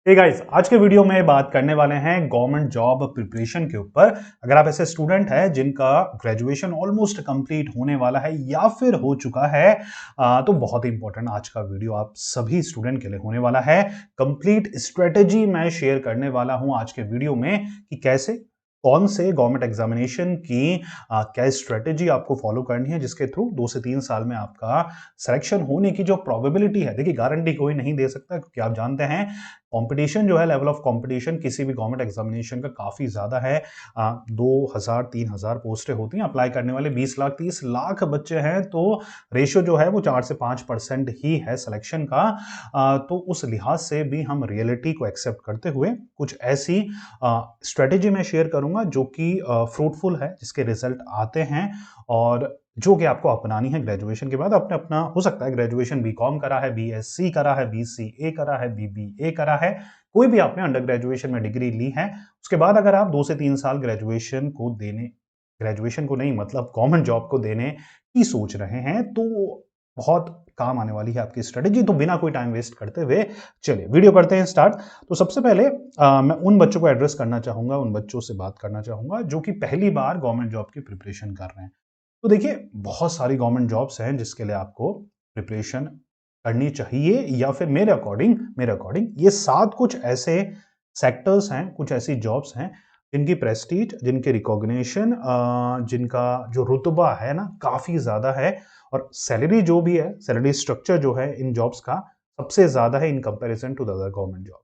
Hey guys, आज के video में बात करने वाले हैं गवर्नमेंट जॉब प्रिपरेशन के ऊपर। अगर आप ऐसे स्टूडेंट हैं जिनका ग्रेजुएशन ऑलमोस्ट कंप्लीट होने वाला है या फिर हो चुका है, तो बहुत ही इंपॉर्टेंट आज का वीडियो आप सभी स्टूडेंट के लिए होने वाला है। कंप्लीट स्ट्रेटेजी मैं शेयर करने वाला हूं आज के वीडियो में कि कैसे कौन से गवर्नमेंट एग्जामिनेशन की क्या स्ट्रेटेजी आपको फॉलो करनी है जिसके थ्रू 2 से 3 साल में आपका सिलेक्शन होने की जो प्रोबेबिलिटी है। देखिए, गारंटी कोई नहीं दे सकता क्योंकि आप जानते हैं कंपटीशन जो है, लेवल ऑफ कंपटीशन किसी भी गवर्नमेंट एग्जामिनेशन का काफी ज्यादा है। 2000-3000 पोस्टें होती हैं, अप्लाई करने वाले 20 लाख 30 लाख बच्चे हैं, तो रेशियो जो है वो 4 से 5% ही है सिलेक्शन का। तो उस लिहाज से भी हम रियलिटी को एक्सेप्ट करते हुए कुछ ऐसी स्ट्रेटेजी में शेयर करूंगा जो कि फ्रूटफुल है, जिसके रिजल्ट आते हैं और जो कि आपको अपनानी है ग्रेजुएशन के बाद। अपने अपना हो सकता है ग्रेजुएशन बीकॉम करा है, बीएससी करा है, बीसीए करा है, बीबीए करा है, कोई भी आपने अंडर ग्रेजुएशन में डिग्री ली है। उसके बाद अगर आप 2 से 3 साल ग्रेजुएशन को नहीं मतलब गवर्नमेंट जॉब को देने की सोच रहे हैं, तो बहुत काम आने वाली है आपकी स्ट्रेटेजी। तो बिना कोई टाइम वेस्ट करते हुए चलिए वीडियो करते हैं स्टार्ट। तो सबसे पहले मैं उन बच्चों को एड्रेस करना चाहूंगा, उन बच्चों से बात करना चाहूंगा जो कि पहली बार गवर्नमेंट जॉब की प्रिपरेशन कर रहे हैं। तो देखिए, बहुत सारी गवर्नमेंट जॉब्स हैं जिसके लिए आपको प्रिपरेशन करनी चाहिए, या फिर मेरे अकॉर्डिंग ये 7 कुछ ऐसे सेक्टर्स हैं, कुछ ऐसी जॉब्स हैं जिनकी प्रेस्टीज, जिनके रिकॉग्निशन, जिनका जो रुतबा है ना काफी ज्यादा है, और सैलरी जो भी है, सैलरी स्ट्रक्चर जो है इन जॉब्स का सबसे ज्यादा है in comparison to the other government job.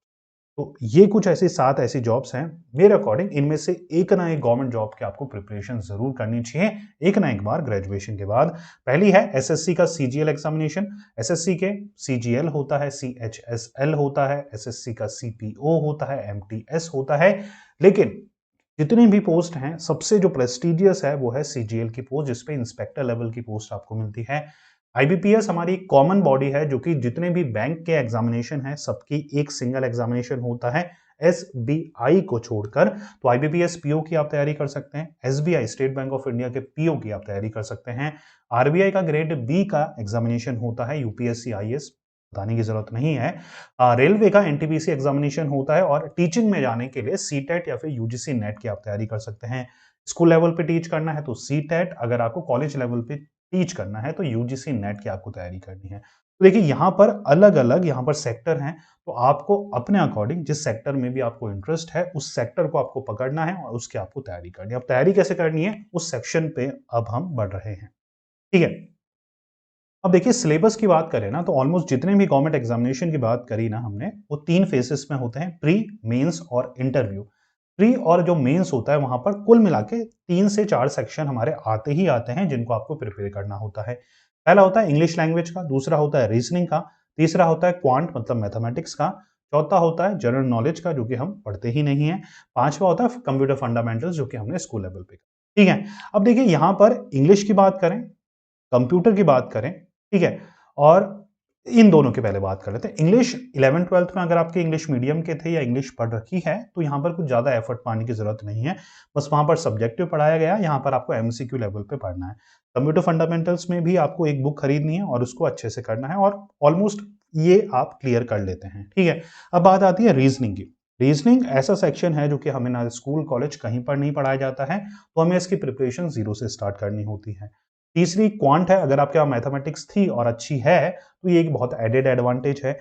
तो ये कुछ ऐसी 7 ऐसी जॉब्स हैं, मेरे अकॉर्डिंग इनमें से एक ना एक गवर्नमेंट जॉब की आपको प्रिपरेशन जरूर करनी चाहिए एक ना एक बार ग्रेजुएशन के बाद। पहली है एसएससी का सीजीएल एग्जामिनेशन। एसएससी के सीजीएल होता है, सीएचएसएल होता है, एसएससी का सीपीओ होता है, एमटीएस होता है, लेकिन जितनी भी पोस्ट हैं सबसे जो प्रेस्टिजियस है वो है सीजीएल की पोस्ट, जिसपे इंस्पेक्टर लेवल की पोस्ट आपको मिलती है। आईबीपीएस हमारी कॉमन बॉडी है जो कि जितने भी बैंक के एग्जामिनेशन है सबकी एक सिंगल एग्जामिनेशन होता है एसबीआई को छोड़कर। तो आईबीपीएस पीओ की आप तैयारी कर सकते हैं, SBI state bank of India के पीओ की आप तैयारी कर सकते हैं। आरबीआई का ग्रेड बी का एग्जामिनेशन होता है, यूपीएससी आईएएस बताने की जरूरत नहीं है। रेलवे का एनटीपीसी एग्जामिनेशन होता है, और टीचिंग में जाने के लिए सीटेट या फिर यूजीसी नेट की आप तैयारी कर सकते हैं। स्कूल लेवल पे टीच करना है तो सीटेट, अगर आपको कॉलेज लेवल पे टीच करना है तो यूजीसी नेट की आपको तैयारी करनी है। तो देखिए, यहाँ पर अलग अलग यहाँ पर सेक्टर हैं, तो आपको अपने अकॉर्डिंग जिस सेक्टर में भी आपको इंटरेस्ट है उस सेक्टर को आपको पकड़ना है और उसकी आपको तैयारी करनी है। अब तैयारी कैसे करनी है उस सेक्शन पे अब हम बढ़ रहे हैं, ठीक है। अब देखिए, सिलेबस की बात करें ना तो ऑलमोस्ट जितने भी गवर्नमेंट एग्जामिनेशन की बात करी ना हमने, वो 3 फेसेस में होते हैं, प्री, मेंस और इंटरव्यू। प्री और जो मेंस होता है वहां पर कुल मिला के 3 से 4 सेक्शन हमारे आते ही आते हैं जिनको आपको प्रिपेयर करना होता है। पहला होता है इंग्लिश लैंग्वेज का, दूसरा होता है रीजनिंग का, तीसरा होता है क्वांट मतलब मैथमेटिक्स का, चौथा होता है जनरल नॉलेज का जो कि हम पढ़ते ही नहीं है, पांचवा होता है कंप्यूटर फंडामेंटल्स जो कि हमने स्कूल लेवल पे, ठीक है। अब देखिए, यहां पर इंग्लिश की बात करें, कंप्यूटर की बात करें, ठीक है, और इन दोनों की पहले बात कर लेते हैं। इंग्लिश 11th-12th में अगर आपके इंग्लिश मीडियम के थे या इंग्लिश पढ़ रखी है तो यहाँ पर कुछ ज़्यादा एफर्ट पाने की ज़रूरत नहीं है, बस वहाँ पर सब्जेक्टिव पढ़ाया गया, यहाँ पर आपको एमसीक्यू लेवल पे पढ़ना है। कंप्यूटर फंडामेंटल्स में भी आपको एक बुक खरीदनी है और उसको अच्छे से करना है, और ऑलमोस्ट ये आप क्लियर कर लेते हैं, ठीक है। अब बात आती है रीजनिंग की। रीजनिंग ऐसा सेक्शन है जो कि हमें ना स्कूल कॉलेज कहीं पर नहीं पढ़ाया जाता है, तो हमें इसकी प्रिपरेशन जीरो से स्टार्ट करनी होती है। तीसरी क्वांट है, अगर आपके यहाँ मैथमेटिक्स थी और अच्छी है तो ये एक बहुत एडेड एडवांटेज है।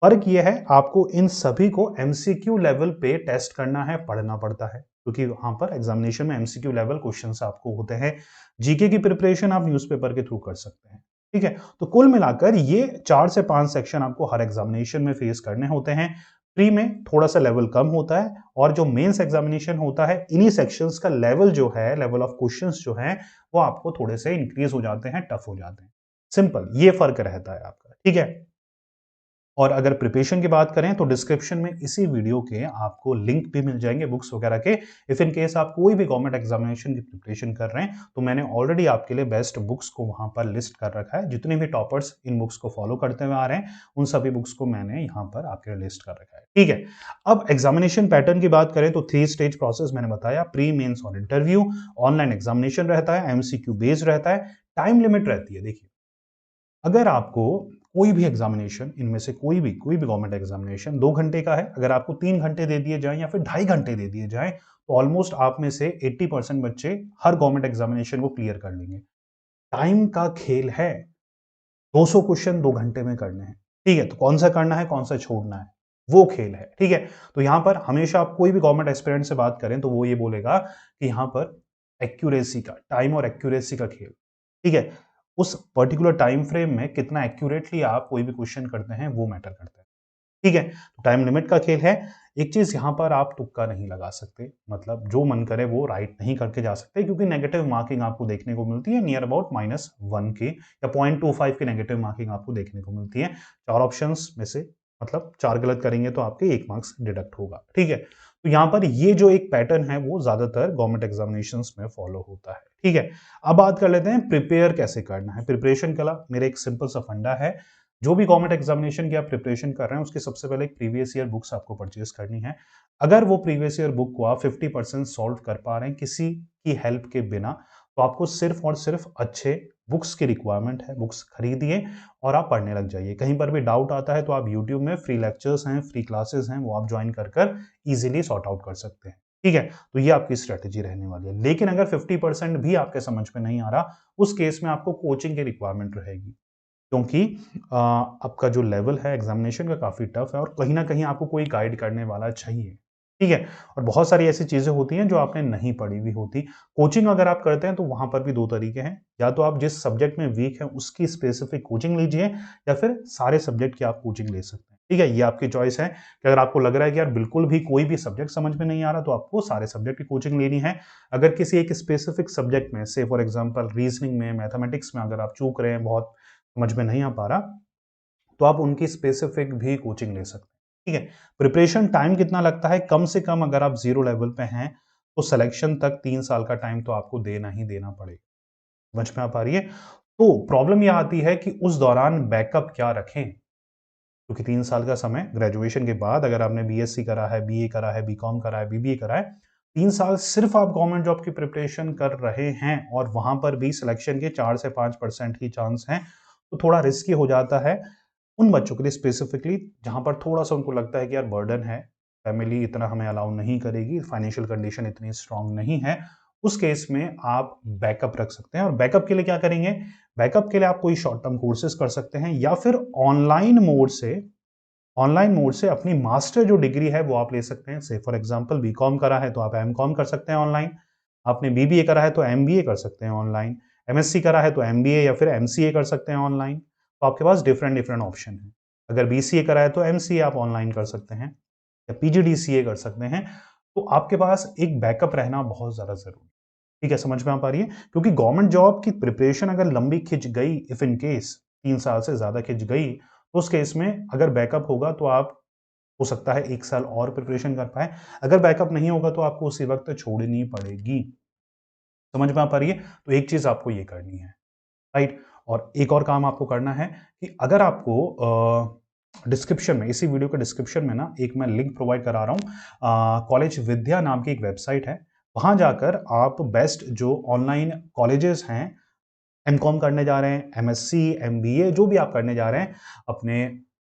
फर्क ये है, आपको इन सभी को एमसीक्यू लेवल पे टेस्ट करना है, पढ़ना पड़ता है, क्योंकि वहां पर एग्जामिनेशन में एमसीक्यू लेवल क्वेश्चंस आपको होते हैं। जीके की प्रिपरेशन आप न्यूज़पेपर के थ्रू कर सकते हैं, ठीक है। तो कुल मिलाकर ये 4 से 5 सेक्शन आपको हर एग्जामिनेशन में फेस करने होते हैं। प्री में थोड़ा सा लेवल कम होता है, और जो मेंस एग्जामिनेशन होता है इन्हीं सेक्शंस का लेवल जो है, लेवल ऑफ क्वेश्चंस जो है वो आपको थोड़े से इंक्रीज हो जाते हैं, टफ हो जाते हैं। सिंपल ये फर्क रहता है आपका, ठीक है। और अगर प्रिपरेशन की बात करें तो डिस्क्रिप्शन में इसी वीडियो के आपको लिंक भी मिल जाएंगे बुक्स वगैरह के। इफ इन केस आप कोई भी गवर्नमेंट एग्जामिनेशन की प्रिपरेशन कर रहे हैं तो मैंने ऑलरेडी आपके लिए बेस्ट बुक्स को वहां पर लिस्ट कर रखा है। जितने भी टॉपर्स इन बुक्स को फॉलो करते हुए आ रहे हैं उन सभी बुक्स को मैंने यहाँ पर आपके लिए लिस्ट कर रखा है, ठीक है। अब एग्जामिनेशन पैटर्न की बात करें तो 3 स्टेज प्रोसेस मैंने बताया, प्री, मेंस और इंटरव्यू। ऑनलाइन एग्जामिनेशन रहता है, एमसीक्यू बेस्ड रहता है, टाइम लिमिट रहती है। देखिए, अगर आपको कोई भी एग्जामिनेशन, इनमें से कोई भी गवर्नमेंट एग्जामिनेशन 2 घंटे का है, अगर आपको 3 घंटे दे दिए जाएँ या फिर ढाई घंटे दे दिए जाएँ, तो ऑलमोस्ट आप में से 80% बच्चे हर गवर्नमेंट एग्जामिनेशन को क्लियर कर लेंगे। टाइम का खेल है, 200 क्वेश्चन 2 घंटे में करने हैं, ठीक है? तो कौन-सा करना है, कौन-सा छोड़ना है, वो खेल है, ठीक है? तो यहाँ पर हमेशा आप कोई भी गवर्नमेंट एस्पिरेंट से बात करें, तो वो ये बोलेगा कि यहाँ पर एक्यूरेसी का, टाइम और एक्यूरेसी का खेल, ठीक है? उस पर्टिकुलर टाइम फ्रेम में कितना एक्यूरेटली आप कोई भी क्वेश्चन करते हैं, वो मैटर करता है। ठीक है? तो टाइम लिमिट का खेल है। एक चीज़ यहाँ पर आप तुक्का नहीं लगा सकते, मतलब जो मन करे वो राइट नहीं करके जा सकते क्योंकि नेगेटिव मार्किंग आपको देखने को मिलती है नियर अबाउट -1 के या 0.25 की नेगेटिव मार्किंग आपको देखने को मिलती है। 4 ऑप्शंस में से मतलब 4 गलत करेंगे तो आपके 1 मार्क्स डिडक्ट होगा, ठीक है? तो यहाँ पर ये जो एक पैटर्न है वो ज़्यादातर गवर्नमेंट एग्ज़ामिनेशंस में फॉलो होता है, ठीक है? अब बात कर लेते हैं प्रिपेयर कैसे करना है। प्रिपरेशन का मेरा एक सिंपल सा फंडा है, जो भी गवर्नमेंट एग्जामिनेशन की आप प्रिपरेशन कर रहे हैं, उसकी सबसे पहले एक प्रीवियस ईयर बुक्स आपको परचेज करनी है। अगर वो प्रीवियस ईयर बुक को आप 50% सॉल्व कर पा रहे हैं किसी की हेल्प के बिना, तो आपको सिर्फ और सिर्फ अच्छे बुक्स की रिक्वायरमेंट है। बुक्स खरीदिए और आप पढ़ने लग जाइए। कहीं पर भी डाउट आता है तो आप यूट्यूब में फ्री लेक्चर्स हैं, फ्री क्लासेस हैं, वो आप ज्वाइन कर इजीली सॉर्ट आउट कर सकते हैं। ठीक है? तो ये आपकी स्ट्रेटेजी रहने वाली है। लेकिन अगर 50% भी आपके समझ में नहीं आ रहा, उस केस में आपको कोचिंग की रिक्वायरमेंट रहेगी। क्योंकि आपका जो लेवल है एग्जामिनेशन का काफ़ी टफ है और कहीं न कहीं आपको कोई गाइड करने वाला चाहिए, ठीक है? और बहुत सारी ऐसी चीज़ें होती हैं जो आपने नहीं पढ़ी हुई होती। कोचिंग अगर आप करते हैं तो वहाँ पर भी 2 तरीके हैं, या तो आप जिस सब्जेक्ट में वीक हैं उसकी स्पेसिफिक कोचिंग लीजिए या फिर सारे सब्जेक्ट की आप कोचिंग ले सकते हैं, ठीक है? ये आपकी चॉइस है कि अगर आपको लग रहा है कि यार बिल्कुल भी कोई भी सब्जेक्ट समझ में नहीं आ रहा तो आपको सारे सब्जेक्ट की कोचिंग लेनी है। अगर किसी एक स्पेसिफिक सब्जेक्ट में से फॉर एग्जांपल रीज़निंग में, मैथमेटिक्स में अगर आप चूक रहे हैं, बहुत समझ में नहीं आ पा रहा, तो आप उनकी स्पेसिफिक भी कोचिंग ले सकते हैं, ठीक है? प्रिपरेशन टाइम कितना लगता है? कम से कम अगर आप 0 लेवल पे हैं, तो सिलेक्शन तक 3 साल का टाइम तो आपको देना ही देना पड़ेगा। समझ में आ पा रही है? तो प्रॉब्लम ये आती है कि उस दौरान बैकअप क्या रखें? क्योंकि 3 साल का समय ग्रेजुएशन के बाद अगर आपने बीएससी करा है, बीए करा है, बीकॉम करा है, बीबीए करा है, 3 साल सिर्फ आप गवर्नमेंट जॉब की प्रिपरेशन कर रहे हैं और वहाँ पर भी सिलेक्शन के 4 से 5% ही चांस हैं, तो थोड़ा रिस्की हो जाता है। उन बच्चों के लिए स्पेसिफिकली जहाँ पर थोड़ा-सा उनको लगता है कि यार बर्डन है, फैमिली इतना हमें अलाउ नहीं करेगी, फाइनेंशियल कंडीशन इतनी स्ट्रॉन्ग नहीं है, उस केस में आप बैकअप रख सकते हैं और बैकअप के लिए क्या करेंगे? बैकअप के लिए आप कोई शॉर्ट टर्म कोर्सेज़ कर सकते हैं या फिर ऑनलाइन मोड से अपनी मास्टर जो डिग्री है वो आप ले सकते हैं। से फॉर एग्जांपल बीकॉम करा है तो आप एमकॉम कर सकते हैं ऑनलाइन। आपने बीबीए करा है तो एमबीए कर सकते हैं ऑनलाइन। एमएससी करा है तो एमबीए या फिर एमसीए कर सकते हैं ऑनलाइन। तो आपके पास डिफरेंट डिफरेंट ऑप्शन हैं। अगर बीसीए करा है तो एमसीए आप ऑनलाइन कर सकते हैं या पीजीडीसीए कर सकते हैं। तो आपके पास एक बैकअप रहना बहुत ज़्यादा ज़रूरी है। ठीक है, समझ में आ पा रही है? क्योंकि गवर्नमेंट जॉब की प्रिपरेशन अगर लंबी खिंच गई, इफ इन केस 3 साल से ज़्यादा खिंच गई, तो उस केस में अगर बैकअप होगा तो आप हो सकता है 1 साल और प्रिपरेशन कर पाएँ। अगर बैकअप नहीं होगा तो आपको उसी वक़्त छोड़नी पड़ेगी। समझ में आ पा रही है? तो एक चीज़ आपको ये करनी है, राइट? और एक और काम आपको करना है कि अगर आपको डिस्क्रिप्शन में, इसी वीडियो के डिस्क्रिप्शन में ना एक मैं लिंक प्रोवाइड करा रहा हूँ। कॉलेज विद्या नाम की एक वेबसाइट है। वहाँ जाकर आप बेस्ट जो ऑनलाइन कॉलेजेस हैं, एमकॉम करने जा रहे हैं, एमएससी, एमबीए जो भी आप करने जा रहे हैं, अपने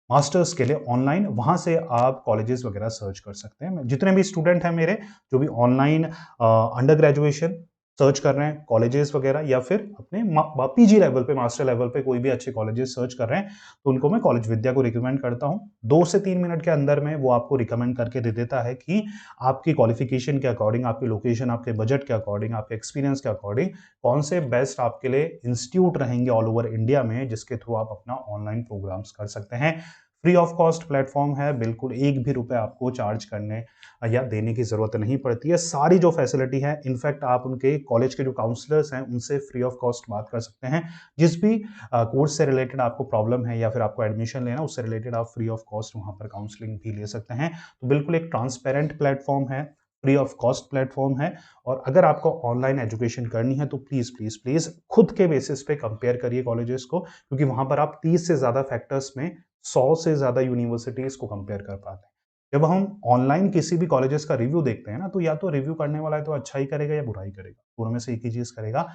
मास्टर्स के लिए ऑनलाइन, वहाँ से आप कॉलेजेस वगैरह सर्च कर सकते हैं। जितने भी स्टूडेंट हैं मेरे, जो भी ऑनलाइन अंडर ग्रेजुएशन सर्च कर रहे हैं, कॉलेजेस वगैरह या फिर अपने पीजी लेवल पे, मास्टर लेवल पे कोई भी अच्छे कॉलेजेस सर्च कर रहे हैं, तो उनको मैं कॉलेज विद्या को रिकमेंड करता हूँ। 2 से 3 मिनट के अंदर में वो आपको रिकमेंड करके दे देता है कि आपकी क्वालिफिकेशन के अकॉर्डिंग, आपकी लोकेशन, आपके बजट के अकॉर्डिंग, आपके एक्सपीरियंस के अकॉर्डिंग कौन से बेस्ट आपके लिए इंस्टीट्यूट रहेंगे ऑल ओवर इंडिया में, जिसके थ्रू आप अपना ऑनलाइन प्रोग्राम्स कर सकते हैं। फ्री ऑफ कॉस्ट प्लेटफॉर्म है, बिल्कुल एक भी रुपए आपको चार्ज करने या देने की ज़रूरत नहीं पड़ती है। सारी जो फैसिलिटी है, इनफैक्ट आप उनके कॉलेज के जो काउंसलर्स हैं, उनसे फ्री ऑफ कॉस्ट बात कर सकते हैं। जिस भी कोर्स से रिलेटेड आपको प्रॉब्लम है या फिर आपको एडमिशन लेना, उससे रिलेटेड आप फ्री ऑफ कॉस्ट वहाँ पर काउंसलिंग भी ले सकते हैं। तो बिल्कुल एक ट्रांसपेरेंट प्लेटफॉर्म है, फ्री ऑफ कॉस्ट प्लेटफॉर्म है। और अगर आपको ऑनलाइन एजुकेशन करनी है तो प्लीज़, प्लीज़, प्लीज़ खुद के बेसिस पे कंपेयर करिए कॉलेजेस को, क्योंकि वहाँ पर आप 30 से ज़्यादा फैक्टर्स में 100 से ज़्यादा यूनिवर्सिटीज़ को कंपेयर कर पाते हैं। जब हम ऑनलाइन किसी भी कॉलेजेस का रिव्यू देखते हैं ना, तो या तो रिव्यू करने वाला है तो अच्छा ही करेगा या बुरा ही करेगा। दोनों में से एक ही चीज़ करेगा,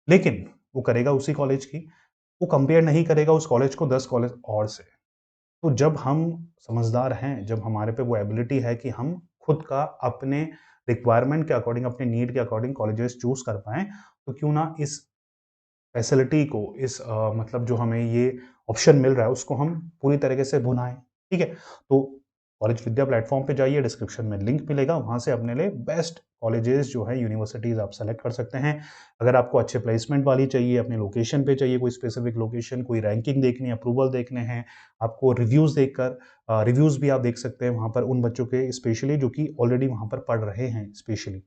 लेकिन वो करेगा उसी कॉलेज की। वो कंपेयर नहीं करेगा उस कॉलेज को 10 कॉलेज और से। तो जब हम समझदार हैं, जब हमारे पे वो एबिलिटी है कि हम खुद का अपने रिक्वायरमेंट के अकॉर्डिंग, अपने नीड के अकॉर्डिंग कॉलेजेस चूज़ कर पाएँ, तो क्यों ना इस फैसिलिटी को, इस मतलब जो हमें ये ऑप्शन मिल रहा है, उसको हम पूरी तरीके से भुनाएँ, ठीक है? तो कॉलेज विद्या प्लेटफ़ॉर्म पे जाइए, डिस्क्रिप्शन में लिंक मिलेगा, वहाँ से अपने लिए बेस्ट कॉलेजेस जो है, यूनिवर्सिटीज़ आप सेलेक्ट कर सकते हैं। अगर आपको अच्छे प्लेसमेंट वाली चाहिए, अपने लोकेशन पे चाहिए, कोई स्पेसिफिक लोकेशन, कोई रैंकिंग देखनी है, अप्रूवल देखने हैं, आपको रिव्यूज़ देखकर रिव्यूज़ भी आप देख सकते हैं वहाँ पर उन बच्चों के स्पेशली जो कि ऑलरेडी वहाँ पर पढ़ रहे हैं स्पेशली,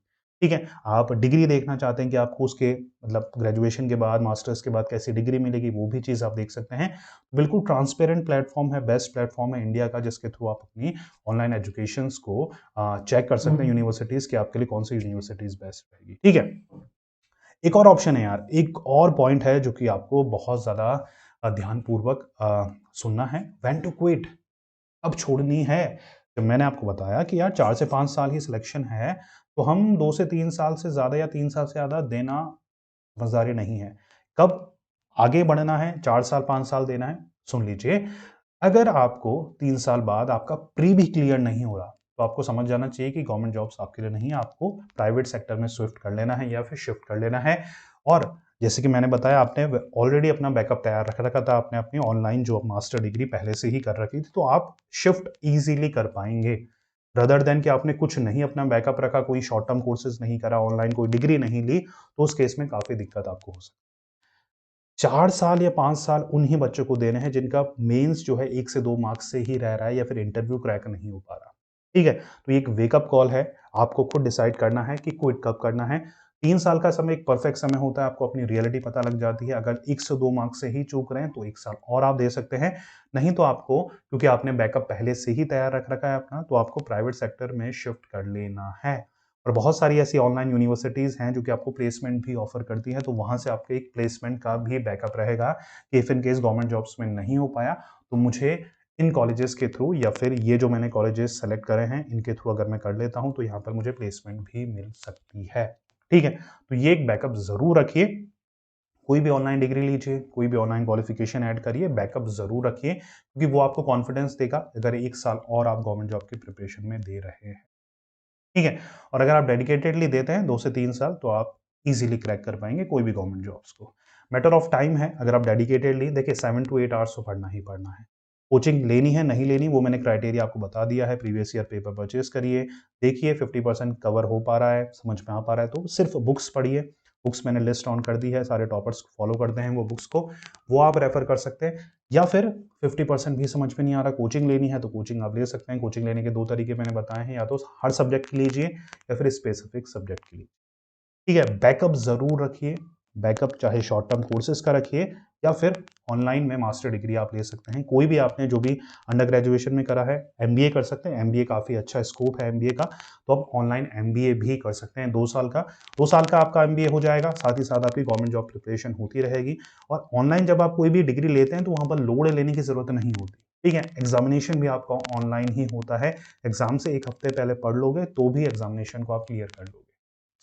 ठीक है? आप डिग्री देखना चाहते हैं कि आपको उसके मतलब ग्रेजुएशन के बाद, मास्टर्स के बाद कैसी डिग्री मिलेगी, वो भी चीज़ आप देख सकते हैं। बिल्कुल ट्रांसपेरेंट प्लेटफ़ॉर्म है, बेस्ट प्लेटफ़ॉर्म है इंडिया का, जिसके थ्रू आप अपनी ऑनलाइन एजुकेशंस को चेक कर सकते हैं यूनिवर्सिटीज़ कि आपके लिए कौन-सी यूनिवर्सिटीज़ बेस्ट रहेगी, ठीक है? एक और ऑप्शन है यार, एक और पॉइंट है जो कि आपको बहुत ज़्यादा ध्यानपूर्वक सुनना है, व्हेन टू क्विट, कब छोड़नी है। जब मैंने आपको बताया कि यार 4 से 5 साल ही सिलेक्शन है, तो हम 2 से 3 साल से ज़्यादा या 3 साल से ज़्यादा देना समझदारी नहीं है। कब आगे बढ़ना है, 4 साल, 5 साल देना है? सुन लीजिए, अगर आपको 3 साल बाद आपका प्री भी क्लियर नहीं हो रहा, तो आपको समझ जाना चाहिए कि गवर्नमेंट जॉब्स आपके लिए नहीं है, आपको प्राइवेट सेक्टर में स्विफ्ट कर लेना है या फिर शिफ्ट कर लेना है। और जैसे कि मैंने बताया, आपने ऑलरेडी अपना बैकअप तैयार रख रखा था, आपने अपनी ऑनलाइन जो मास्टर डिग्री पहले से ही कर रखी थी, तो आप शिफ्ट ईज़िली कर पाएँगे। रादर देन कि आपने कुछ नहीं अपना बैकअप रखा, कोई शॉर्ट टर्म कोर्सेज़ नहीं करा, ऑनलाइन कोई डिग्री नहीं ली, तो उस केस में काफ़ी दिक्कत आपको हो सकती है। 4 साल या 5 साल उन्हीं बच्चों को देने हैं जिनका मेंस जो है 1 से 2 मार्क्स से ही रह रहा है या फिर इंटरव्यू क्रैक नहीं हो पा रहा। ठीक है? तो ये एक वेकअप कॉल है, आपको खुद डिसाइड करना है कि क्विट कब करना है। 3 साल का समय एक परफेक्ट समय होता है, आपको अपनी रियलिटी पता लग जाती है। अगर 1 से 2 मार्क्स से ही चूक रहे हैं तो 1 साल और आप दे सकते हैं। नहीं तो आपको, क्योंकि आपने बैकअप पहले से ही तैयार रख रखा है अपना, तो आपको प्राइवेट सेक्टर में शिफ्ट कर लेना है। और बहुत सारी ऐसी ऑनलाइन यूनिवर्सिटीज़ हैं जो कि आपको प्लेसमेंट भी ऑफ़र करती हैं, तो वहाँ से आपके एक प्लेसमेंट का भी बैकअप रहेगा कि if in case government jobs में नहीं हो पाया, तो मुझे इन कॉलेजेस के थ्रू या फिर ये जो मैंने कॉलेजेस सेलेक्ट करे हैं, इनके थ्रू अगर मैं कर लेता हूँ, तो यहाँ पर मुझे प्लेसमेंट भी मिल सकती है। ठीक है? तो ये एक बैकअप ज़रूर रखिए। कोई भी ऑनलाइन डिग्री लीजिए, कोई भी ऑनलाइन क्वालिफ़िकेशन ऐड करिए, बैकअप ज़रूर रखिए, क्योंकि वो आपको कॉन्फिडेंस देगा अगर 1 साल और आप गवर्नमेंट जॉब की प्रिपरेशन में दे रहे हैं। ठीक है? और अगर आप डेडिकेटेडली देते हैं 2 से 3 साल, तो आप ईज़िली क्रैक कर पाएँगे कोई भी गवर्नमेंट जॉब्स को। मैटर ऑफ टाइम है, अगर आप डेडिकेटेडली देखिए 7 टू 8 आवर्स तो पढ़ना ही पढ़ना है। कोचिंग लेनी है, नहीं लेनी, वो मैंने क्राइटेरिया आपको बता दिया है, प्रीवियस ईयर पेपर परचेज़ करिए, देखिए 50% कवर हो पा रहा है, समझ में आ पा रहा है, तो सिर्फ़ बुक्स पढ़िए। बुक्स मैंने लिस्ट ऑन कर दी है, सारे टॉपर्स फॉलो करते हैं वो बुक्स को, वो आप रेफ़र कर सकते हैं। या फिर 50% भी समझ में नहीं आ रहा, कोचिंग लेनी है, तो कोचिंग आप ले सकते हैं। कोचिंग लेने के 2 तरीके मैंने बताए हैं, या तो हर सब्जेक्ट की लीजिए या फिर स्पेसिफिक सब्जेक्ट की लीजिए। ठीक है? बैकअप ज़रूर रखिए, बैकअप चाहे शॉर्ट टर्म कोर्सेज़ का रखिए या फिर ऑनलाइन में मास्टर डिग्री आप ले सकते हैं। कोई भी आपने जो भी अंडर ग्रेजुएशन में करा है, एमबीए कर सकते हैं, एमबीए काफ़ी अच्छा स्कोप है एमबीए का, तो आप ऑनलाइन एमबीए भी कर सकते हैं 2 साल का। 2 साल का आपका एमबीए हो जाएगा, साथ ही साथ आपकी गवर्नमेंट जॉब प्रिपरेशन होती रहेगी। और ऑनलाइन जब आप कोई भी डिग्री लेते हैं, तो वहाँ पर लोड लेने की ज़रूरत नहीं होती। ठीक है? एग्ज़ामिनेशन भी आपका ऑनलाइन ही होता है। एग्ज़ाम से 1 हफ्ते पहले पढ़ लोगे, तो भी एग्ज़ामिनेशन को आप क्लियर कर लोगे।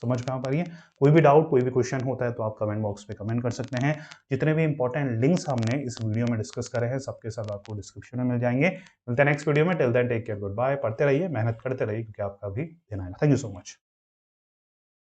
समझ में आ पा रही है? कोई भी डाउट, कोई भी क्वेश्चन होता है तो आप कमेंट बॉक्स में कमेंट कर सकते हैं। जितने भी इंपॉर्टेंट लिंक्स हमने इस वीडियो में डिस्कस करे हैं, सबके सब आपको डिस्क्रिप्शन में मिल जाएँगे। मिलते हैं नेक्स्ट वीडियो में, till then take care, good bye. पढ़ते रहिए, मेहनत करते रहिए, क्योंकि आपका भी दिन आएगा। Thank you so much.